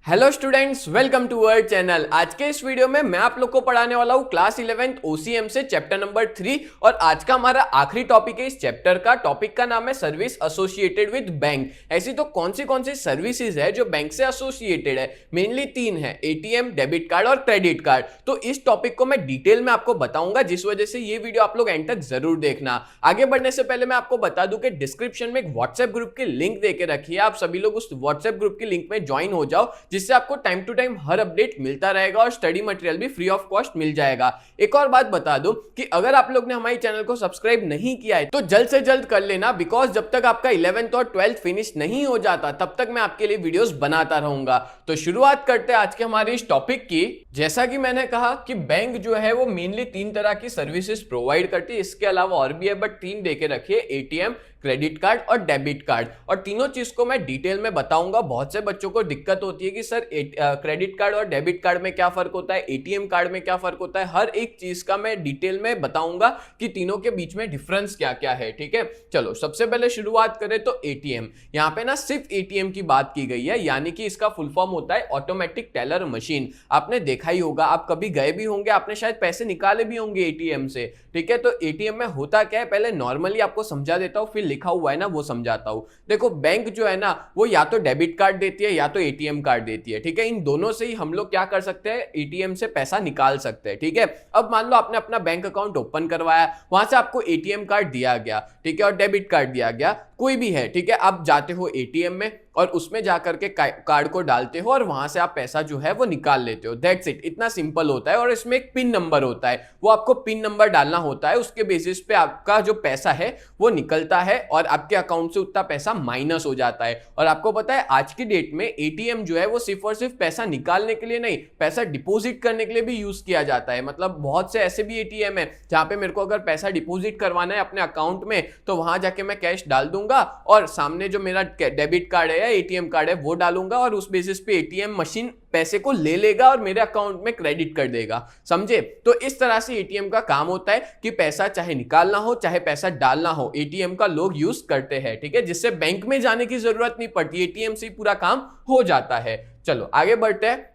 Hello students, welcome to our channel. आज के इस वीडियो में मैं आप लोग को पढ़ाने वाला हूँ क्लास 11th ओसीएम से चैप्टर नंबर 3 और आज का हमारा आखिरी टॉपिक है इस चैप्टर का। टॉपिक का नाम है सर्विस एसोसिएटेड विद बैंक। ऐसी तो कौन सी सर्विसेज है जो बैंक से एसोसिएटेड है? मेनली तीन है, एटीएम, डेबिट कार्ड और क्रेडिट कार्ड। तो इस टॉपिक को मैं डिटेल में आपको बताऊंगा, जिस वजह से ये वीडियो आप लोग एंड तक जरूर देखना। आगे बढ़ने से पहले मैं आपको बता दूं कि डिस्क्रिप्शन में एक व्हाट्सएप ग्रुप की लिंक देके रखी है। आप सभी लोग उस व्हाट्सएप ग्रुप की लिंक में ज्वाइन हो जाओ, जिससे आपको टाइम टू टाइम हर अपडेट मिलता रहेगा और स्टडी मटेरियल भी फ्री ऑफ कॉस्ट मिल जाएगा। एक और बात बता दूं कि अगर आप लोग ने हमारे चैनल को सब्सक्राइब नहीं किया है तो जल्द से जल्द कर लेना, बिकॉज जब तक आपका 11th और 12th फिनिश नहीं हो जाता तब तक मैं आपके लिए वीडियोस बनाता रहूंगा। तो शुरुआत करते हैं आज के हमारे इस टॉपिक की। जैसा कि मैंने कहा कि बैंक जो है वो मेनली तीन तरह की सर्विसेज प्रोवाइड करती है, इसके अलावा और भी है, बट तीन देके रखिए, एटीएम, क्रेडिट कार्ड और डेबिट कार्ड। और तीनों चीज को मैं डिटेल में बताऊंगा। बहुत से बच्चों को दिक्कत होती है कि सर क्रेडिट कार्ड और डेबिट कार्ड में क्या फर्क होता है, एटीएम कार्ड में क्या फर्क होता है। हर एक चीज का मैं डिटेल में बताऊंगा कि तीनों के बीच में डिफरेंस क्या क्या है। ठीक है, चलो सबसे पहले शुरुआत करें तो एटीएम। यहाँ पे ना सिर्फ एटीएम की बात की गई है, यानी कि इसका फुल फॉर्म होता है ऑटोमेटिक टेलर मशीन। आपने देखा ही होगा, आप कभी गए भी होंगे, आपने शायद पैसे निकाले भी होंगे एटीएम से। ठीक है, तो एटीएम में होता क्या है, पहले नॉर्मली आपको समझा देता हूं, फिर लिखा हुआ है ना वो समझाता हूं। देखो, बैंक जो है ना वो या तो डेबिट कार्ड देती है या तो एटीएम कार्ड देती है। ठीक है, इन दोनों से ही हम लोग क्या कर सकते हैं, एटीएम से पैसा निकाल सकते हैं। ठीक है, अब मान लो आपने अपना बैंक अकाउंट ओपन करवाया, वहां से आपको एटीएम कार्ड दिया गया, ठीक है, और डेबिट कार्ड दिया गया, कोई भी है। ठीक है, आप जाते हो एटीएम में और उसमें जाकर के कार्ड को डालते हो और वहां से आप पैसा जो है वो निकाल लेते हो। दैट्स इट, इतना सिंपल होता है। और इसमें एक पिन नंबर होता है, वो आपको पिन नंबर डालना होता है, उसके बेसिस पे आपका जो पैसा है वो निकलता है और आपके अकाउंट से उतना पैसा माइनस हो जाता है। और आपको पता है आज की डेट में एटीएम जो है वो सिर्फ और सिर्फ पैसा निकालने के लिए नहीं, पैसा डिपॉजिट करने के लिए भी यूज किया जाता है। मतलब बहुत से ऐसे भी एटीएम है जहां पे मेरे को अगर पैसा डिपॉजिट करवाना है अपने अकाउंट में, तो वहां जाके मैं कैश डाल दूंगा और सामने जो मेरा डेबिट कार्ड है या एटीएम कार्ड है वो डालूंगा और उस बेसिस पे एटीएम मशीन पैसे को ले लेगा और मेरे अकाउंट में क्रेडिट कर देगा। समझे? तो इस तरह से एटीएम का काम होता है कि पैसा चाहे निकालना हो चाहे पैसा डालना हो, एटीएम का लोग यूज करते हैं। ठीक है, जिससे बैंक में जाने की जरूरत नहीं पड़ती, एटीएम से पूरा काम हो जाता है। चलो आगे बढ़ते हैं।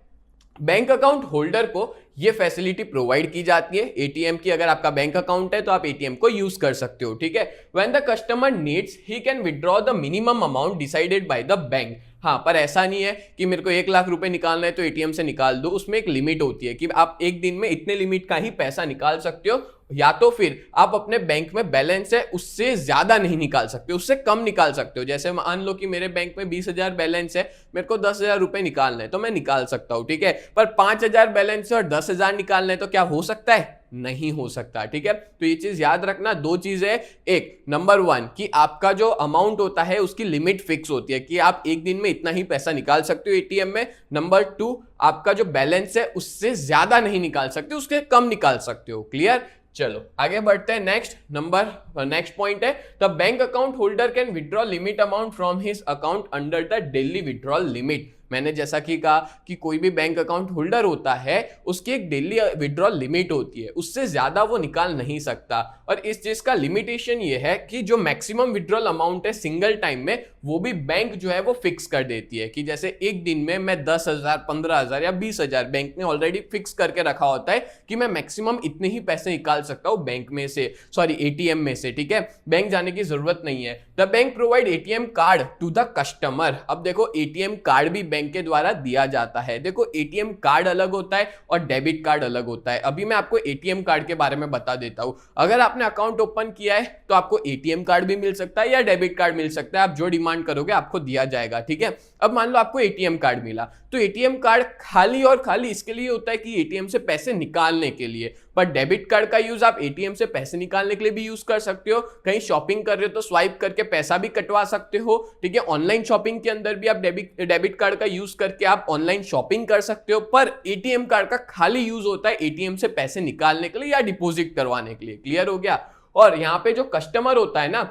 बैंक अकाउंट होल्डर को ये फैसिलिटी प्रोवाइड की जाती है एटीएम की। अगर आपका बैंक अकाउंट है तो आप एटीएम को यूज कर सकते हो। ठीक है, when the customer needs he can withdraw the minimum amount decided by the bank. हाँ, पर ऐसा नहीं है कि मेरे को 1 लाख रुपए निकालना है तो एटीएम से निकाल दो। उसमें एक लिमिट होती है कि आप एक दिन में इतने लिमिट का ही पैसा निकाल सकते हो, या तो फिर आप अपने बैंक में बैलेंस है उससे ज्यादा नहीं निकाल सकते, उससे कम निकाल सकते हो। जैसे मान लो कि मेरे बैंक में 20,000 बैलेंस है, मेरे को 10,000 रुपए निकालना है तो मैं निकाल सकता हूं। ठीक है, पर 5,000 बैलेंस है और 10,000 निकालना है तो क्या हो सकता है? नहीं हो सकता। ठीक है, तो ये चीज याद रखना। दो चीजें, एक नंबर 1 कि आपका जो अमाउंट होता है उसकी लिमिट फिक्स होती है कि आप एक दिन में इतना ही पैसा निकाल सकते हो एटीएम में। नंबर 2, आपका जो बैलेंस है उससे ज्यादा नहीं निकाल सकते, उसके कम निकाल सकते हो। क्लियर? चलो आगे बढ़ते हैं। नेक्स्ट पॉइंट है the bank account holder can withdraw limit amount from his account under the daily withdrawal limit. मैंने जैसा कि कहा कि कोई भी बैंक अकाउंट होल्डर होता है उसकी एक डेली विड्रॉल लिमिट होती है, उससे ज्यादा वो निकाल नहीं सकता। और इस चीज का लिमिटेशन ये है कि जो मैक्सिमम विड्रॉल अमाउंट है सिंगल टाइम में, वो भी बैंक जो है वो फिक्स कर देती है कि जैसे एक दिन में मैं 10,000, 15,000 या 20,000 बैंक ने ऑलरेडी फिक्स करके रखा होता है कि मैं मैक्सिमम इतने ही पैसे निकाल सकता हूं बैंक में से, सॉरी एटीएम में से। ठीक है, बैंक जाने की जरूरत नहीं है। The bank provide ATM card to the customer. अब देखो, एटीएम कार्ड भी बैंक के द्वारा दिया जाता है। देखो, एटीएम कार्ड अलग होता है और डेबिट कार्ड अलग होता है। अभी मैं आपको एटीएम कार्ड के बारे में बता देता हूं। अगर आपने अकाउंट ओपन किया है तो आपको एटीएम कार्ड भी मिल सकता है या डेबिट कार्ड मिल सकता है, आप जो डिमांड करोगे आपको दिया जाएगा। ठीक है, अब मान लो आपको एटीएम कार्ड मिला, तो एटीएम कार्ड खाली और खाली इसके लिए होता है कि एटीएम से पैसे निकालने के लिए। पर डेबिट कार्ड का यूज आप एटीएम से पैसे निकालने के लिए भी यूज कर सकते हो, कहीं शॉपिंग कर रहे हो तो स्वाइप करके पैसा भी कटवा सकते हो। ठीक है, ऑनलाइन शॉपिंग के अंदर भी आप डेबिट कार्ड का यूज करके आप ऑनलाइन शॉपिंग कर सकते हो। पर एटीएम कार्ड का खाली यूज होता है एटीएम से पैसे निकालने के लिए या डिपॉजिट करवाने के लिए। क्लियर हो गया? और यहाँ पे जो कस्टमर होता है ना,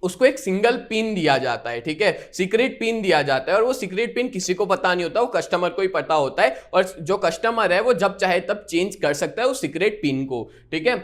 उसको एक सिंगल पिन दिया जाता है, ठीक है, सीक्रेट पिन दिया जाता है, और वो सीक्रेट पिन किसी को पता नहीं होता, वो कस्टमर को ही पता होता है, और जो कस्टमर है वो जब चाहे तब चेंज कर सकता है उस सीक्रेट पिन को, ठीक है।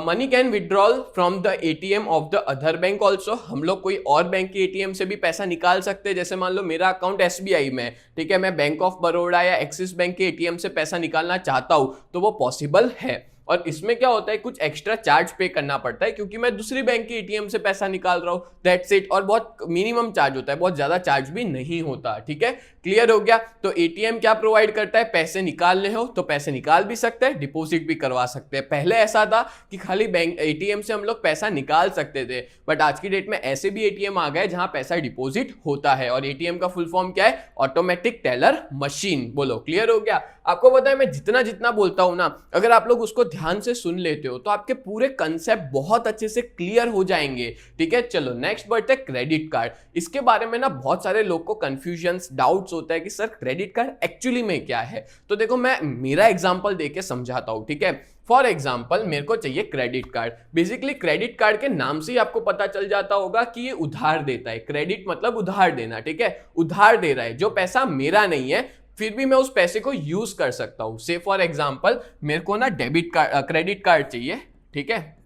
Money can withdrawal from the ATM of the other bank also, हम लोग कोई और बैंक के एटीएम से भी पैसा निकाल सकते हैं। जैसे मान लो मेरा अकाउंट एसबीआई में, ठीक है, मैं बैंक ऑफ बड़ौदा या एक्सिस बैंक के एटीएम से पैसा निकालना चाहता हूं तो वो पॉसिबल है। और इसमें क्या होता है, कुछ एक्स्ट्रा चार्ज पे करना पड़ता है क्योंकि मैं दूसरी बैंक के एटीएम से पैसा निकाल रहा हूं, दैट्स इट। और बहुत मिनिमम चार्ज होता है, बहुत ज्यादा चार्ज भी नहीं होता, ठीक है, क्लियर हो गया। तो एटीएम क्या प्रोवाइड करता है, पैसे निकालने हो तो पैसे निकाल भी सकते हैं, डिपॉजिट भी करवा सकते हैं। पहले ऐसा था कि खाली बैंक एटीएम से हम लोग पैसा निकाल सकते थे, बट आज की डेट में ऐसे भी एटीएम आ गए जहां पैसा डिपॉजिट होता है। और एटीएम का फुल फॉर्म क्या है, ऑटोमेटिक टेलर मशीन। बोलो, क्लियर हो गया। आपको पता है मैं जितना जितना बोलता हूं ना, अगर आप लोग उसको ध्यान से सुन लेते हो तो आपके पूरे कंसेप्ट बहुत अच्छे से क्लियर हो जाएंगे, ठीक है। चलो नेक्स्ट बढ़ते हैं क्रेडिट कार्ड। इसके बारे में ना बहुत सारे लोग को कंफ्यूजन्स, डाउट्स होता है कि सर क्रेडिट कार्ड एक्चुअली में क्या है। तो देखो मैं मेरा एग्जांपल देके समझाता हूं, ठीक है। फॉर एग्जाम्पल मेरे को चाहिए credit card. Basically credit card के नाम से ही आपको पता चल जाता होगा कि ये उधार देता है। क्रेडिट मतलब उधार देना, ठीक है, उधार दे रहा है, जो पैसा मेरा नहीं है फिर भी मैं उस पैसे को यूज कर सकता हूं। से फॉर एग्जाम्पल मेरे को ना डेबिट कार्ड, क्रेडिट कार्ड चाहिए, ठीक है,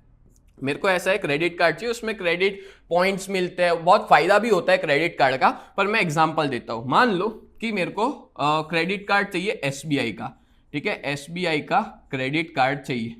मेरे को ऐसा है क्रेडिट कार्ड चाहिए, उसमें क्रेडिट पॉइंट्स मिलते हैं, बहुत फायदा भी होता है क्रेडिट कार्ड का। पर मैं एग्जांपल देता हूं, मान लो कि मेरे को क्रेडिट कार्ड चाहिए एसबीआई का, ठीक है, एसबीआई का क्रेडिट कार्ड चाहिए,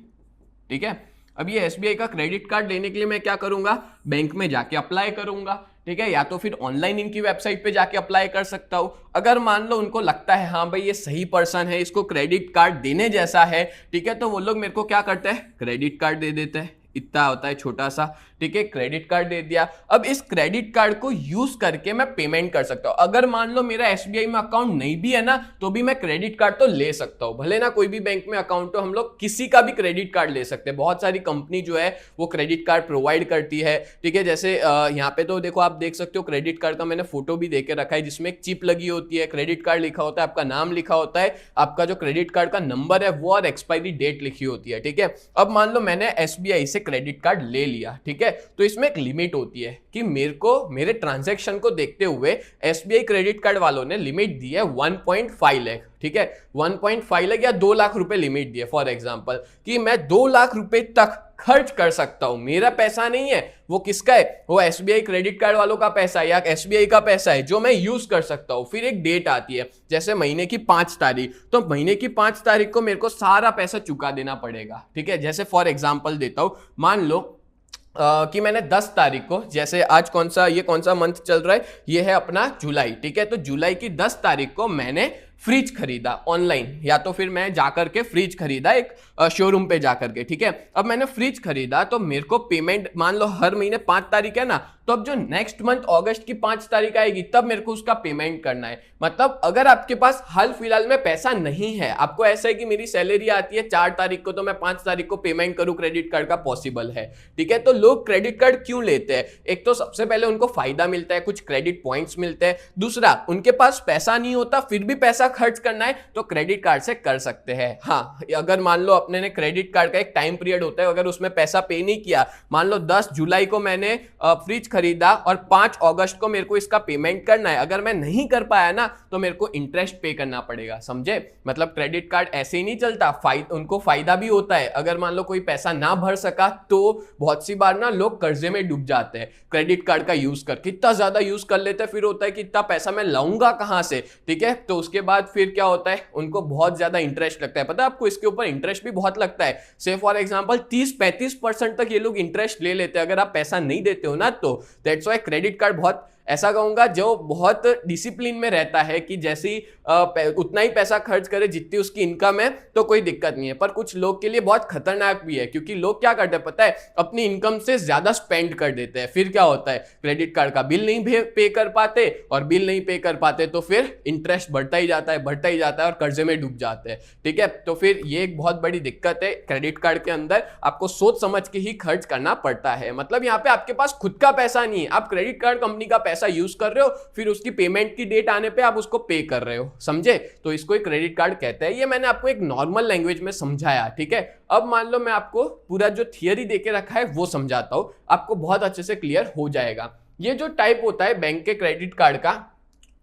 ठीक है। अब ये एसबीआई का क्रेडिट कार्ड लेने के लिए मैं क्या करूंगा, बैंक में जाके अप्लाई करूंगा, ठीक है, या तो फिर ऑनलाइन इनकी वेबसाइट पे जाके अप्लाई कर सकता हूं। अगर मान लो उनको लगता है हाँ भाई ये सही पर्सन है, इसको क्रेडिट कार्ड देने जैसा है, ठीक है, तो वो लोग मेरे को क्या करते हैं, क्रेडिट कार्ड दे देते हैं। इतना होता है छोटा सा, ठीक है, क्रेडिट कार्ड दे दिया। अब इस क्रेडिट कार्ड को यूज करके मैं पेमेंट कर सकता हूं। अगर मान लो मेरा एसबीआई में अकाउंट नहीं भी है ना, तो भी मैं क्रेडिट कार्ड तो ले सकता हूं। भले ना कोई भी बैंक में अकाउंट हो, हम लोग किसी का भी क्रेडिट कार्ड ले सकते हैं। बहुत सारी कंपनी जो है वो क्रेडिट कार्ड प्रोवाइड करती है, ठीक है। जैसे यहाँ पे तो देखो आप देख सकते हो क्रेडिट कार्ड का मैंने फोटो भी देके रखा है, जिसमें एक चिप लगी होती है, क्रेडिट कार्ड लिखा होता है, आपका नाम लिखा होता है, आपका जो क्रेडिट कार्ड का नंबर है वो और एक्सपायरी डेट लिखी होती है, ठीक है। अब मान लो मैंने एसबीआई से क्रेडिट कार्ड ले लिया, ठीक है, तो इसमें एक लिमिट होती है कि मेरे को मेरे ट्रांजैक्शन को देखते हुए एसबीआई क्रेडिट कार्ड वालों ने लिमिट दी है 1.5 लाख, ठीक है, 1.5 लाख या 2 लाख रुपए लिमिट दी है। फॉर एग्जांपल कि मैं 2 लाख रुपए तक खर्च कर सकता हूं। मेरा पैसा नहीं है, वो किसका है, वो एसबीआई क्रेडिट कार्ड वालों का पैसा है या एसबीआई का पैसा है जो मैं यूज कर सकता हूं। फिर एक डेट आती है, जैसे महीने की 5 तारीख, तो महीने की 5 तारीख को मेरे को सारा पैसा चुका देना पड़ेगा, ठीक है। जैसे फॉर एग्जांपल देता हूं, मान लो कि मैंने 10 तारीख को, जैसे आज कौन सा मंथ चल रहा है, ये है अपना जुलाई, ठीक है, तो जुलाई की 10 तारीख को मैंने फ्रिज खरीदा ऑनलाइन, या तो फिर मैं जाकर के फ्रिज खरीदा एक शोरूम पे जाकर के, ठीक है। अब मैंने फ्रिज खरीदा तो मेरे को पेमेंट मान लो हर महीने 5 तारीख है ना, तो अब जो नेक्स्ट मंथ अगस्त की 5 तारीख आएगी तब मेरे को उसका पेमेंट करना है। मतलब अगर आपके पास हाल फिलहाल में पैसा नहीं है, आपको ऐसा है कि मेरी सैलरी आती है 4 तारीख को तो मैं 5 तारीख को पेमेंट करूं क्रेडिट कार्ड का, पॉसिबल है, ठीक है। तो लोग क्रेडिट कार्ड क्यों लेते हैं, एक तो सबसे पहले उनको फायदा मिलता है, कुछ क्रेडिट पॉइंट्स मिलते हैं, दूसरा उनके पास पैसा नहीं होता फिर भी पैसा खर्च करना है तो क्रेडिट कार्ड से कर सकते हैं। हाँ, अगर मान लो अपने ने क्रेडिट कार्ड का एक टाइम पीरियड होता है, अगर उसमें पैसा पे नहीं किया, मान लो 10 जुलाई को मैंने फ्रिज खरीदा और 5 अगस्त को मेरे को इसका पेमेंट करना है, अगर मैं नहीं कर पाया ना तो मेरे को इंटरेस्ट पे करना पड़ेगा, समझे। मतलब क्रेडिट कार्ड ऐसे ही नहीं चलता, उनको फायदा भी होता है। अगर मान लो कोई पैसा ना भर सका तो बहुत सी बार ना लोग कर्जे में डूब जाते हैं क्रेडिट कार्ड का यूज करके, इतना ज्यादा यूज कर लेते हैं, फिर होता है कि इतना पैसा मैं लाऊंगा कहां से, ठीक है। तो उसके बाद फिर क्या होता है, उनको बहुत ज्यादा इंटरेस्ट लगता है। पता है आपको, इसके ऊपर इंटरेस्ट भी बहुत लगता है। से फॉर एग्जांपल 30-35% तक ये लोग इंटरेस्ट ले लेते हैं अगर आप पैसा नहीं देते हो ना, तो दैट्स व्हाई क्रेडिट कार्ड बहुत, ऐसा कहूंगा, जो बहुत डिसिप्लिन में रहता है कि जैसे ही उतना ही पैसा खर्च करे जितनी उसकी इनकम है तो कोई दिक्कत नहीं है। पर कुछ लोग के लिए बहुत खतरनाक भी है, क्योंकि लोग क्या करते हैं पता है, अपनी इनकम से ज्यादा स्पेंड कर देते हैं। फिर क्या होता है, क्रेडिट कार्ड का बिल नहीं पे कर पाते, और बिल नहीं पे कर पाते तो फिर इंटरेस्ट बढ़ता ही जाता है और कर्जे में डूब जाते हैं, ठीक है। तो फिर ये एक बहुत बड़ी दिक्कत है क्रेडिट कार्ड के अंदर, आपको सोच समझ के ही खर्च करना पड़ता है। मतलब यहाँ पे आपके पास खुद का पैसा नहीं है, आप क्रेडिट कार्ड कंपनी का पैसा यूज कर रहे हो, फिर उसकी पेमेंट की डेट आने पे आप उसको पे कर रहे हो, समझे? तो इसको एक क्रेडिट कार्ड कहते हैं। ये मैंने आपको एक नॉर्मल लैंग्वेज में समझाया, ठीक है। अब मान लो मैं आपको पूरा जो थियरी देके रखा है वो समझाता हूं, आपको बहुत अच्छे से क्लियर हो जाएगा। ये जो टाइप होता है बैंक के क्रेडिट कार्ड का,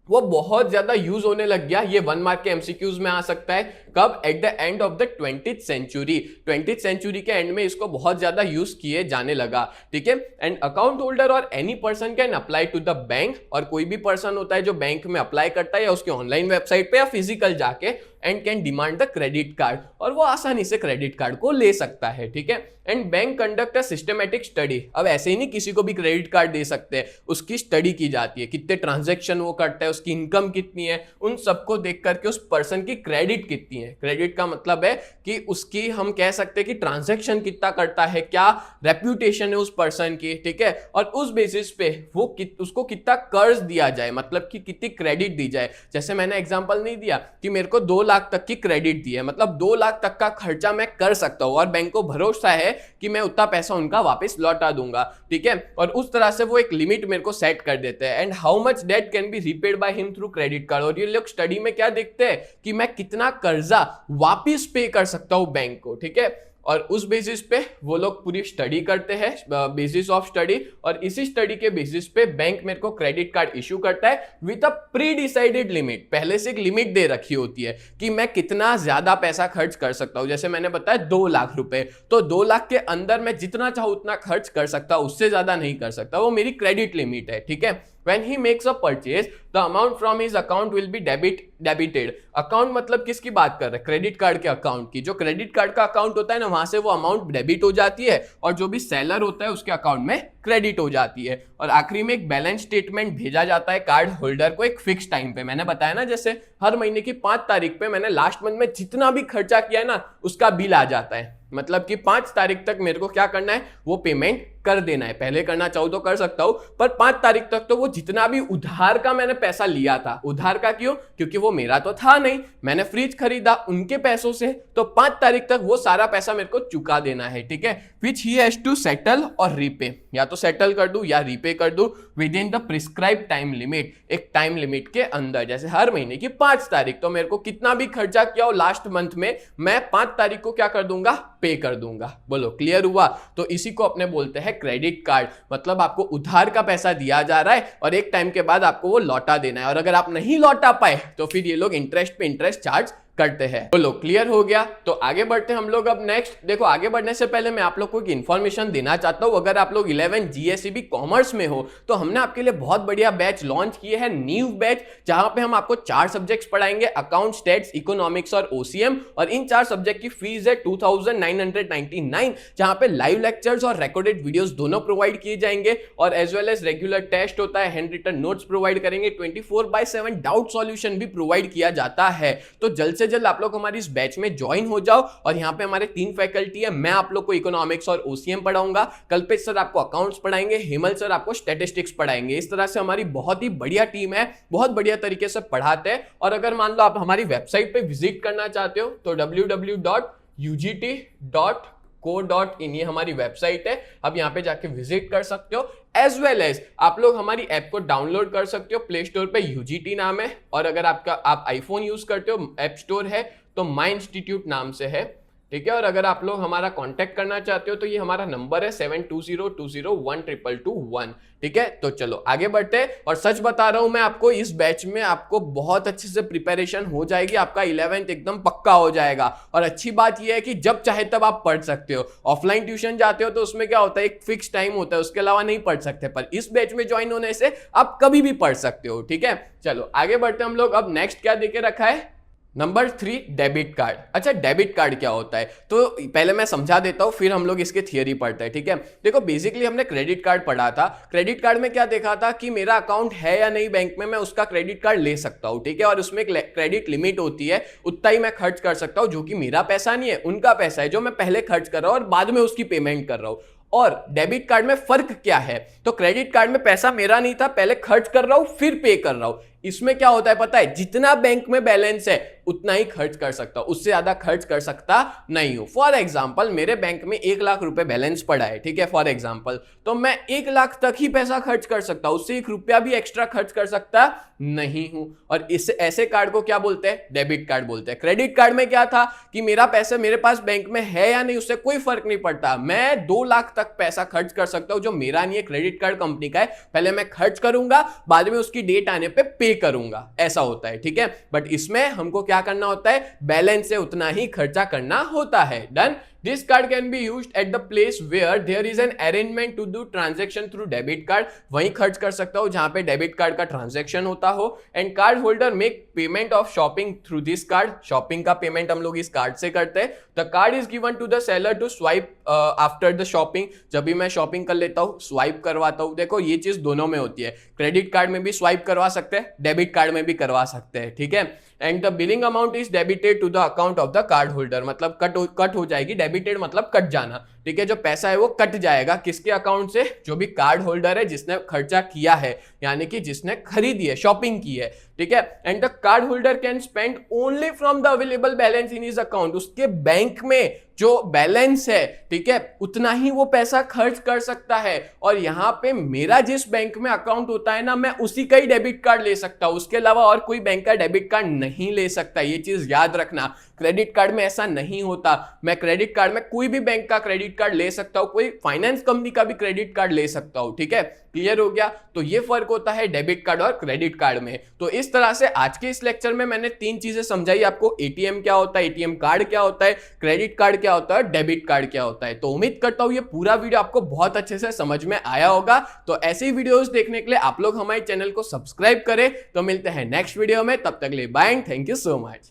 वो बहुत ज्यादा यूज होने लग गया। ये 1 मार्क के एमसीक्यूज में आ सकता है। कब? At the end of the 20th century. 20th century के एंड में इसको बहुत ज्यादा यूज किए जाने लगा, ठीक है। एंड अकाउंट होल्डर और any person can apply to the bank, और कोई भी पर्सन होता है जो बैंक में अप्लाई करता है या उसकी ऑनलाइन वेबसाइट पे या फिजिकल जाके, and can demand the credit card, और वो आसानी से क्रेडिट कार्ड को ले सकता है, ठीक है। And bank conduct a systematic study. अब ऐसे ही नहीं किसी को भी क्रेडिट कार्ड दे सकते हैं, उसकी स्टडी की जाती है, कितने ट्रांजैक्शन वो करता है, उसकी इनकम कितनी है, उन सबको देख करके उस पर्सन की क्रेडिट कितनी है। क्रेडिट का मतलब है कि उसकी, हम कह सकते हैं कि ट्रांजैक्शन कितना करता है, क्या रेप्यूटेशन है उस पर्सन की, ठीक है। और उस बेसिस पे वो उसको कितना कर्ज दिया जाए, मतलब कि कितनी क्रेडिट दी जाए। जैसे मैंने एग्जांपल नहीं दिया कि मेरे को 2 लाख तक की क्रेडिट दी है, मतलब 2 लाख तक का खर्चा मैं कर सकता हूं और बैंक को भरोसा है कि मैं उतना पैसा उनका वापस लौटा दूंगा, ठीक है। और उस तरह से वो एक लिमिट मेरे को सेट कर देते हैं। And how much date can be repaid by him through credit card. और ये लोग स्टडी में क्या देखते हैं कि मैं कितना कर्जा वापस पे कर सकता हूं बैंक को, ठीक है। और उस बेसिस पे वो लोग पूरी स्टडी करते हैं, बेसिस ऑफ स्टडी, और इसी स्टडी के बेसिस पे बैंक मेरे को क्रेडिट कार्ड इशू करता है with a pre decided limit. पहले से एक लिमिट दे रखी होती है कि मैं कितना ज्यादा पैसा खर्च कर सकता हूं। जैसे मैंने बताया 2 लाख रुपए, तो 2 लाख के अंदर मैं जितना चाहूं उतना खर्च कर सकता हूं, उससे ज्यादा नहीं कर सकता, वो मेरी क्रेडिट लिमिट है, ठीक है। When he makes a purchase, the amount from his account will be debited. Account मतलब किसकी बात कर रहे हैं? क्रेडिट कार्ड के अकाउंट की। जो क्रेडिट कार्ड का अकाउंट होता है ना, वहां से वो अमाउंट डेबिट हो जाती है, और जो भी सेलर होता है उसके अकाउंट में क्रेडिट हो जाती है। और आखिरी में एक बैलेंस स्टेटमेंट भेजा जाता है कार्ड होल्डर को एक फिक्स टाइम पे। मैंने बताया ना, जैसे हर महीने की 5 तारीख पे मैंने लास्ट मंथ में जितना भी खर्चा किया है ना, उसका बिल आ जाता है। मतलब कि 5 तारीख तक मेरे को क्या करना है, वो पेमेंट कर देना है। पहले करना चाहूं तो कर सकता हूं, पर 5 तारीख तक तो वो जितना भी उधार का मैंने पैसा लिया था, उधार का क्यों? क्योंकि वो मेरा तो था नहीं, मैंने फ्रिज खरीदा उनके पैसों से, तो 5 तारीख तक वो सारा पैसा मेरे को चुका देना है, ठीक है। विच ही हैज टू सेटल और रीपे, या तो सेटल कर दूं या रीपे कर दूं with in the prescribe time limit, एक टाइम लिमिट के अंदर। जैसे हर महीने की 5 तारीख, तो मेरे को कितना भी खर्चा किया हो लास्ट मंथ में, मैं 5 तारीख को क्या कर दूंगा, पे कर दूंगा। बोलो क्लियर हुआ? तो इसी को अपने बोलते हैं क्रेडिट कार्ड। मतलब आपको उधार का पैसा दिया जा रहा है और एक टाइम के बाद आपको वो लौटा देना है, और अगर आप नहीं लौटा पाए तो फिर ये लोग इंटरेस्ट पे इंटरेस्ट चार्ज करते हैं। बोलो क्लियर हो गया? तो आगे बढ़ते हैं हम लोग अब नेक्स्ट। देखो, आगे बढ़ने से पहले मैं आप लोग को एक इंफॉर्मेशन देना चाहता हूं। अगर आप लोग 11 जीएसईबी कॉमर्स में हो तो हमने आपके लिए बहुत बढ़िया बैच लॉन्च किए हैं, न्यू बैच, जहां पे हम आपको 4 सब्जेक्ट्स पढ़ाएंगे, अकाउंट, स्टैट्स, इकोनॉमिक्स और ओसीएम। और इन 4 सब्जेक्ट की फीस है 2999, जहां पे लाइव लेक्चर्स और रिकॉर्डेड वीडियोस दोनों प्रोवाइड किए जाएंगे, और as well as regular test होता है, हैंड रिटन नोट्स प्रोवाइड करेंगे, 24/7 डाउट सॉल्यूशन भी प्रोवाइड किया जाता है। तो जल्द से जल्द आप लोग हमारी इस बैच में ज्वाइन हो जाओ। और यहां पे हमारे 3 फैकल्टी है, मैं आप लोग को इकोनॉमिक्स और ओसीएम पढ़ाऊंगा, कल्पेश सर आपको अकाउंट्स पढ़ाएंगे, हेमल सर आपको स्टैटिस्टिक्स पढ़ाएंगे। इस तरह से हमारी बहुत ही बढ़िया टीम है, बहुत बढ़िया तरीके से पढ़ाते हैं। और अगर मान लो आप हमारी वेबसाइट पे विजिट करना चाहते हो तो www.ugt.co.in ये हमारी वेबसाइट है, आप यहां पे जाके विजिट कर सकते हो। एज वेल एज आप लोग हमारी ऐप को डाउनलोड कर सकते हो, प्ले स्टोर पे UGT नाम है, और अगर आप आईफोन यूज करते हो, ऐप स्टोर है तो माई इंस्टीट्यूट नाम से है, ठीक है। और अगर आप लोग हमारा कांटेक्ट करना चाहते हो तो ये हमारा नंबर है 7202012221, ठीक है। तो चलो आगे बढ़ते हैं। और सच बता रहा हूं मैं आपको, इस बैच में आपको बहुत अच्छे से प्रिपरेशन हो जाएगी, आपका 11th एकदम पक्का हो जाएगा। और अच्छी बात यह है कि जब चाहे तब आप पढ़ सकते हो। ऑफलाइन ट्यूशन जाते हो तो उसमें क्या होता है, एक फिक्स टाइम होता है, उसके अलावा नहीं पढ़ सकते, पर इस बैच में ज्वाइन होने से आप कभी भी पढ़ सकते हो, ठीक है। चलो आगे बढ़ते हैं हम लोग। अब नेक्स्ट क्या देके रखा है, नंबर 3 डेबिट कार्ड। अच्छा, डेबिट कार्ड क्या होता है तो पहले मैं समझा देता हूं, फिर हम लोग इसके थियरी पढ़ते हैं, ठीक है। देखो, बेसिकली हमने क्रेडिट कार्ड पढ़ा था। क्रेडिट कार्ड में क्या देखा था कि मेरा अकाउंट है या नहीं बैंक में, मैं उसका क्रेडिट कार्ड ले सकता हूं, ठीक है। और उसमें क्रेडिट लिमिट होती है, उतना ही मैं खर्च कर सकता हूं, जो कि मेरा पैसा नहीं है, उनका पैसा है, जो मैं पहले खर्च कर रहा हूं और बाद में उसकी पेमेंट कर रहा हूं। और डेबिट कार्ड में फर्क क्या है, तो क्रेडिट कार्ड में पैसा मेरा नहीं था, पहले खर्च कर रहा हूं फिर पे कर रहा हूं। इसमें क्या होता है पता है, जितना बैंक में बैलेंस है उतना ही खर्च कर सकता हूं, उससे ज्यादा खर्च कर सकता नहीं हूं। फॉर एग्जाम्पल मेरे बैंक में 1 लाख रुपए बैलेंस पड़ा है, ठीक है, फॉर एग्जाम्पल, तो मैं 1 लाख तक ही पैसा खर्च कर सकता हूं, उससे 1 रुपया भी एक्स्ट्रा खर्च कर सकता नहीं हूं। और इस ऐसे कार्ड को क्या बोलते हैं, डेबिट कार्ड बोलते हैं। क्रेडिट कार्ड में क्या था कि मेरा पैसा मेरे पास बैंक में है या नहीं उससे कोई फर्क नहीं पड़ता, मैं 2 लाख तक पैसा खर्च कर सकता हूं जो मेरा नहीं है, क्रेडिट कार्ड कंपनी का है, पहले मैं खर्च करूंगा, बाद में उसकी डेट आने पे पे करूंगा, ऐसा होता है, ठीक है। बट इसमें हमको क्या करना होता है, बैलेंस से उतना ही खर्चा करना होता है। Done. This card can be used at the place where there is an arrangement to do transaction through debit card। वहीं खर्च कर सकता हूं जहां पे डेबिट कार्ड का ट्रांजैक्शन होता हो। And card holder make payment of shopping through this card. Shopping का पेमेंट हम लोग इस कार्ड से करते हैं। The card is given to the seller to swipe after the shopping. जब भी मैं शॉपिंग कर लेता हूं स्वाइप करवाता हूं। देखो ये चीज दोनों में होती है, क्रेडिट कार्ड में भी स्वाइप करवा सकते हैं, डेबिट कार्ड में भी करवा सकते हैं, ठीक है। And the billing amount is debited to the account of the card holder. मतलब कट हो जाएगी, डेबिटेड मतलब कट जाना, ठीक है, जो पैसा है वो कट जाएगा किसके अकाउंट से, जो भी कार्ड होल्डर है जिसने खर्चा किया है, यानी कि जिसने खरीदी है, शॉपिंग की है, ठीक है। And the card holder can spend only from the available balance in his account. उसके बैंक में जो बैलेंस है, ठीक है, उतना ही वो पैसा खर्च कर सकता है। और यहां पे मेरा जिस बैंक में अकाउंट होता है ना, मैं उसी का ही डेबिट कार्ड ले सकता हूं, उसके अलावा और कोई बैंक का डेबिट कार्ड नहीं ले सकता। ये चीज याद रखना, क्रेडिट कार्ड में ऐसा नहीं होता। मैं क्रेडिट कार्ड में कोई भी बैंक का क्रेडिट कार्ड ले सकता हूं, कोई फाइनेंस कंपनी का भी क्रेडिट कार्ड ले सकता हूं, ठीक है। क्लियर हो गया। तो ये फर्क होता है डेबिट कार्ड और क्रेडिट कार्ड में। तो इस तरह से आज के इस लेक्चर में मैंने 3 चीजें समझाई आपको। एटीएम क्या होता है, एटीएम कार्ड क्या होता है, क्रेडिट कार्ड क्या होता है, डेबिट कार्ड क्या होता है। तो उम्मीद करता हूं ये पूरा वीडियो आपको बहुत अच्छे से समझ में आया होगा। तो ऐसे ही वीडियोस देखने के लिए आप लोग हमारे चैनल को सब्सक्राइब करें। तो मिलते हैं नेक्स्ट वीडियो में, तब तक के लिए bye and thank you so much.